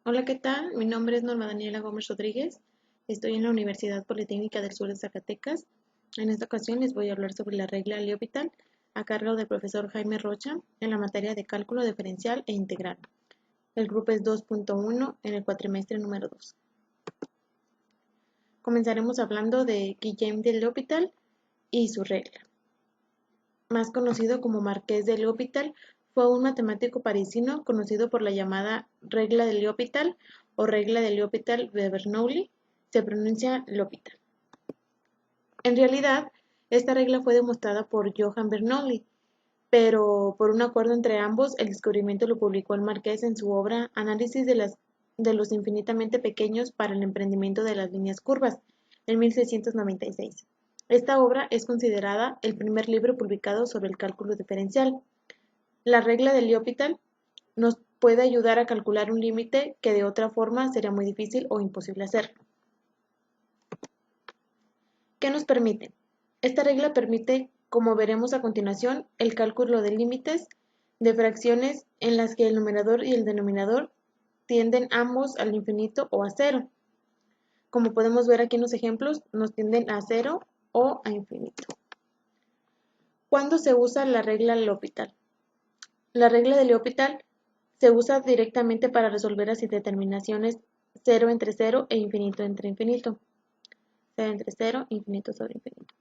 Hola, ¿qué tal? Mi nombre es Norma Daniela Gómez Rodríguez. Estoy en la Universidad Politécnica del Sur de Zacatecas. En esta ocasión les voy a hablar sobre la regla L'Hopital a cargo del profesor Jaime Rocha en la materia de cálculo diferencial e integral. El grupo es 2.1 en el cuatrimestre número 2. Comenzaremos hablando de Guillaume de L'Hopital y su regla. Más conocido como Marqués de L'Hopital, fue un matemático parisino conocido por la llamada regla de L'Hopital o regla de L'Hopital-Bernoulli, se pronuncia L'Hopital. En realidad, esta regla fue demostrada por Johann Bernoulli, pero por un acuerdo entre ambos, el descubrimiento lo publicó el Marqués en su obra Análisis de los infinitamente pequeños para el emprendimiento de las líneas curvas, en 1696. Esta obra es considerada el primer libro publicado sobre el cálculo diferencial. La regla de L'Hopital nos puede ayudar a calcular un límite que de otra forma sería muy difícil o imposible hacer. ¿Qué nos permite? Esta regla permite, como veremos a continuación, el cálculo de límites de fracciones en las que el numerador y el denominador tienden ambos al infinito o a cero. Como podemos ver aquí en los ejemplos, nos tienden a cero o a infinito. ¿Cuándo se usa la regla L'Hopital? La regla de L'Hopital se usa directamente para resolver las indeterminaciones 0 entre 0 e infinito entre infinito. 0 entre 0, infinito sobre infinito.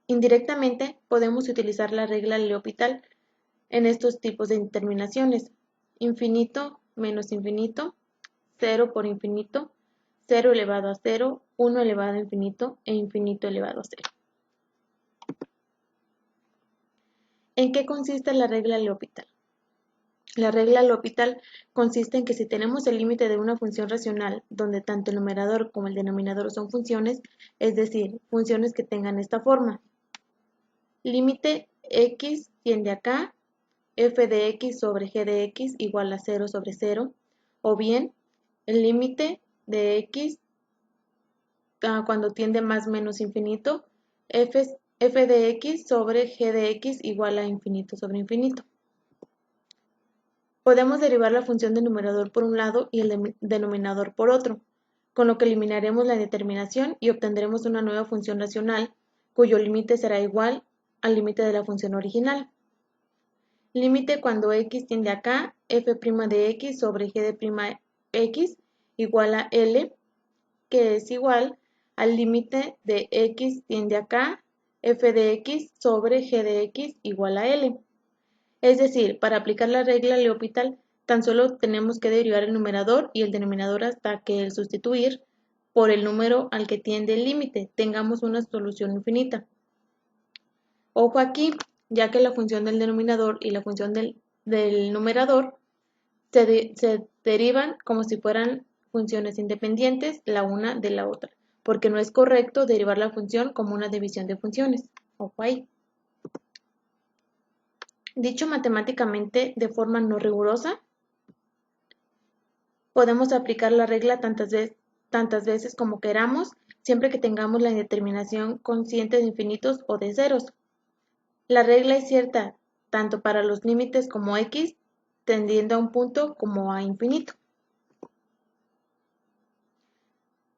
Indirectamente, podemos utilizar la regla L'Hopital en estos tipos de indeterminaciones. Infinito menos infinito, 0 por infinito, 0 elevado a 0, 1 elevado a infinito e infinito elevado a 0. ¿En qué consiste la regla L'Hopital? La regla L'Hopital consiste en que si tenemos el límite de una función racional donde tanto el numerador como el denominador son funciones, es decir, funciones que tengan esta forma. Límite x tiende a k, f de x sobre g de x igual a 0 sobre 0, o bien el límite de x cuando tiende más menos infinito, f de x sobre g de x igual a infinito sobre infinito. Podemos derivar la función del numerador por un lado y el denominador por otro, con lo que eliminaremos la indeterminación y obtendremos una nueva función racional, cuyo límite será igual al límite de la función original. Límite cuando x tiende a k, f' de x sobre g de x igual a L, que es igual al límite de x tiende a k, f de x sobre g de x igual a L. Es decir, para aplicar la regla L'Hopital, tan solo tenemos que derivar el numerador y el denominador hasta que el sustituir por el número al que tiende el límite tengamos una solución infinita. Ojo aquí, ya que la función del denominador y la función del numerador se derivan como si fueran funciones independientes la una de la otra, porque no es correcto derivar la función como una división de funciones. Ojo ahí. Dicho matemáticamente de forma no rigurosa, podemos aplicar la regla tantas veces como queramos, siempre que tengamos la indeterminación consciente de infinitos o de ceros. La regla es cierta tanto para los límites como x, tendiendo a un punto como a infinito.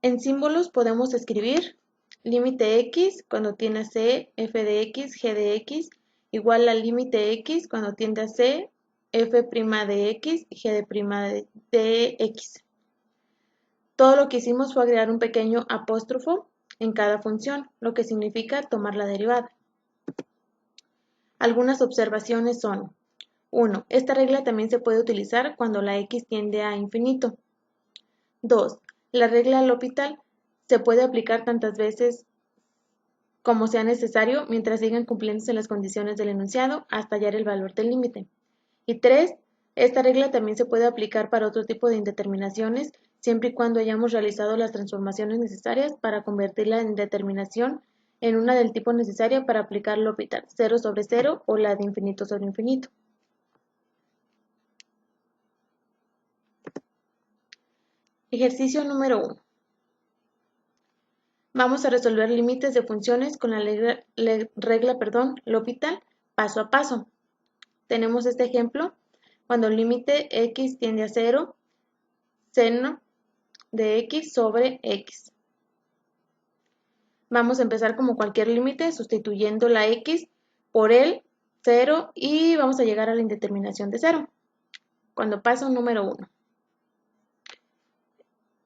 En símbolos podemos escribir límite x cuando tiende a c, f de x, g de x, igual al límite x cuando tiende a c, f' de x, g de x. Todo lo que hicimos fue agregar un pequeño apóstrofo en cada función, lo que significa tomar la derivada. Algunas observaciones son: 1. Esta regla también se puede utilizar cuando la x tiende a infinito. 2. La regla L'Hopital se puede aplicar tantas veces como sea necesario mientras sigan cumpliéndose las condiciones del enunciado hasta hallar el valor del límite. Y 3. Esta regla también se puede aplicar para otro tipo de indeterminaciones siempre y cuando hayamos realizado las transformaciones necesarias para convertir la indeterminación en una del tipo necesaria para aplicar L'Hopital, 0 sobre 0 o la de infinito sobre infinito. Ejercicio número 1. Vamos a resolver límites de funciones con la regla L'Hopital paso a paso. Tenemos este ejemplo cuando el límite x tiende a 0, seno de x sobre x. Vamos a empezar como cualquier límite, sustituyendo la x por el 0 y vamos a llegar a la indeterminación de 0. Cuando paso número 1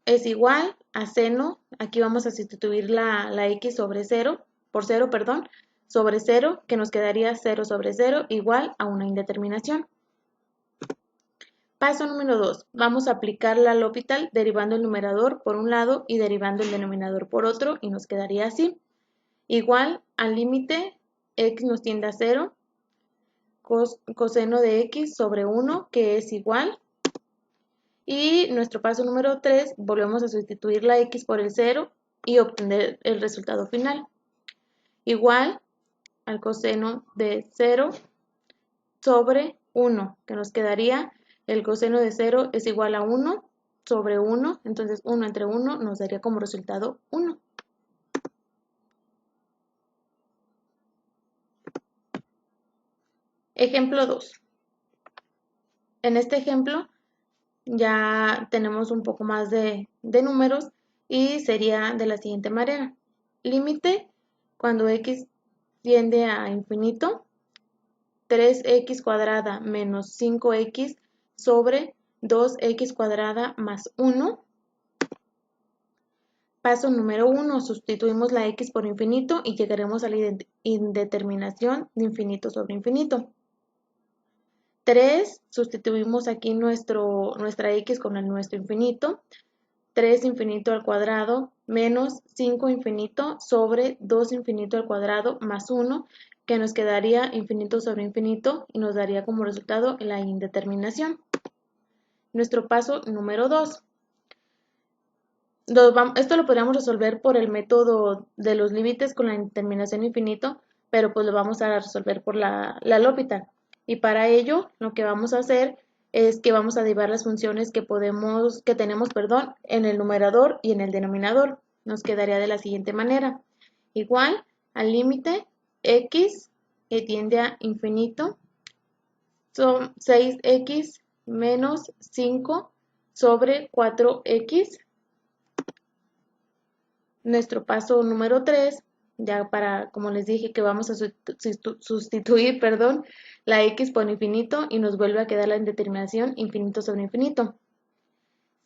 es igual a seno, aquí vamos a sustituir la x sobre 0, por 0, perdón, sobre 0, que nos quedaría 0 sobre 0 igual a una indeterminación. Paso número 2. Vamos a aplicar la L'Hopital derivando el numerador por un lado y derivando el denominador por otro y nos quedaría así. Igual al límite x nos tiende a 0, coseno de x sobre 1, que es igual. Y nuestro paso número 3, volvemos a sustituir la x por el 0 y obtener el resultado final. Igual al coseno de 0 sobre 1, que nos quedaría el coseno de 0 es igual a 1 sobre 1, entonces 1 entre 1 nos daría como resultado 1. Ejemplo 2. En este ejemplo ya tenemos un poco más de números y sería de la siguiente manera. Límite cuando x tiende a infinito, 3x cuadrada menos 5x sobre 2x cuadrada más 1. Paso número 1, sustituimos la x por infinito y llegaremos a la indeterminación de infinito sobre infinito. 3, sustituimos aquí nuestra x con nuestro infinito. 3 infinito al cuadrado menos 5 infinito sobre 2 infinito al cuadrado más 1, que nos quedaría infinito sobre infinito y nos daría como resultado la indeterminación. Nuestro paso número 2. Esto lo podríamos resolver por el método de los límites con la indeterminación infinito, pero pues lo vamos a resolver por la L'Hopital. Y para ello lo que vamos a hacer es que vamos a derivar las funciones que tenemos en el numerador y en el denominador. Nos quedaría de la siguiente manera. Igual al límite x que tiende a infinito son 6x menos 5 sobre 4x. Nuestro paso número 3, ya como les dije que vamos a sustituir, la x por infinito y nos vuelve a quedar la indeterminación infinito sobre infinito.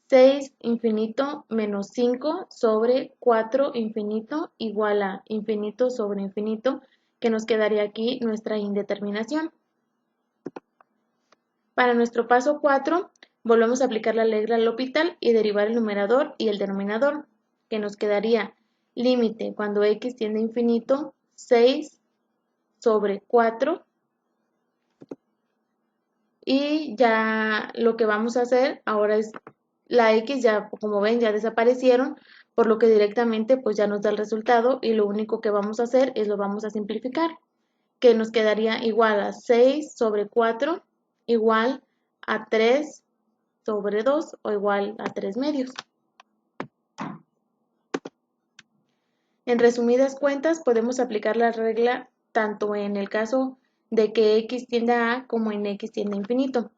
6 infinito menos 5 sobre 4 infinito igual a infinito sobre infinito, que nos quedaría aquí nuestra indeterminación. Para nuestro paso 4, volvemos a aplicar la regla L'Hopital y derivar el numerador y el denominador, que nos quedaría límite cuando x tiende a infinito, 6 sobre 4. Y ya lo que vamos a hacer ahora es la x, ya como ven, ya desaparecieron, por lo que directamente pues ya nos da el resultado y lo único que vamos a hacer es lo vamos a simplificar, que nos quedaría igual a 6 sobre 4 igual a 3 sobre 2 o igual a 3 medios. En resumidas cuentas, podemos aplicar la regla tanto en el caso de que x tiende a A como en x tiende a infinito.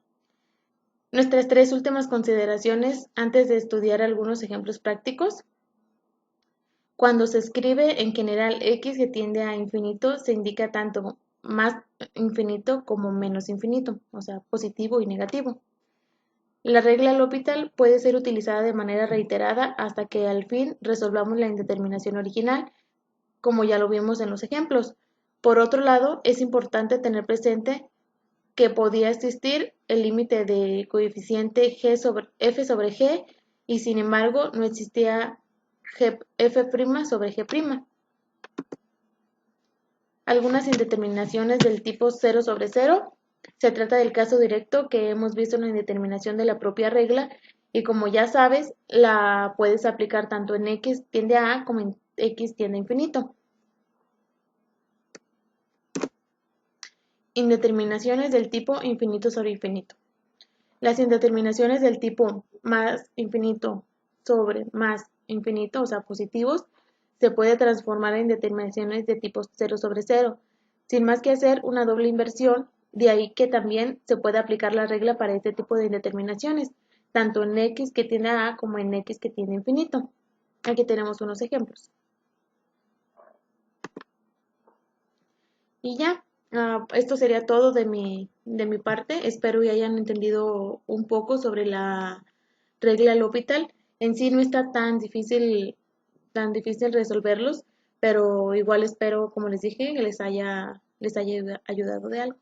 Nuestras tres últimas consideraciones antes de estudiar algunos ejemplos prácticos. Cuando se escribe en general x que tiende a infinito, se indica tanto más infinito como menos infinito, o sea, positivo y negativo. La regla L'Hopital puede ser utilizada de manera reiterada hasta que al fin resolvamos la indeterminación original, como ya lo vimos en los ejemplos. Por otro lado, es importante tener presente que podía existir el límite de coeficiente f sobre g y sin embargo no existía f' sobre g'. Algunas indeterminaciones del tipo 0 sobre 0. Se trata del caso directo que hemos visto en la indeterminación de la propia regla y como ya sabes, la puedes aplicar tanto en x tiende a A como en x tiende a infinito. Indeterminaciones del tipo infinito sobre infinito. Las indeterminaciones del tipo más infinito sobre más infinito, o sea, positivos, se puede transformar en determinaciones de tipo 0 sobre 0. Sin más que hacer una doble inversión, De ahí que también se puede aplicar la regla para este tipo de indeterminaciones, tanto en x que tiene a como en x que tiene infinito. Aquí tenemos unos ejemplos. Y ya, esto sería todo de mi parte. Espero que hayan entendido un poco sobre la regla L'Hopital. En sí no está tan difícil resolverlos, pero igual espero, como les dije, que les haya ayudado de algo.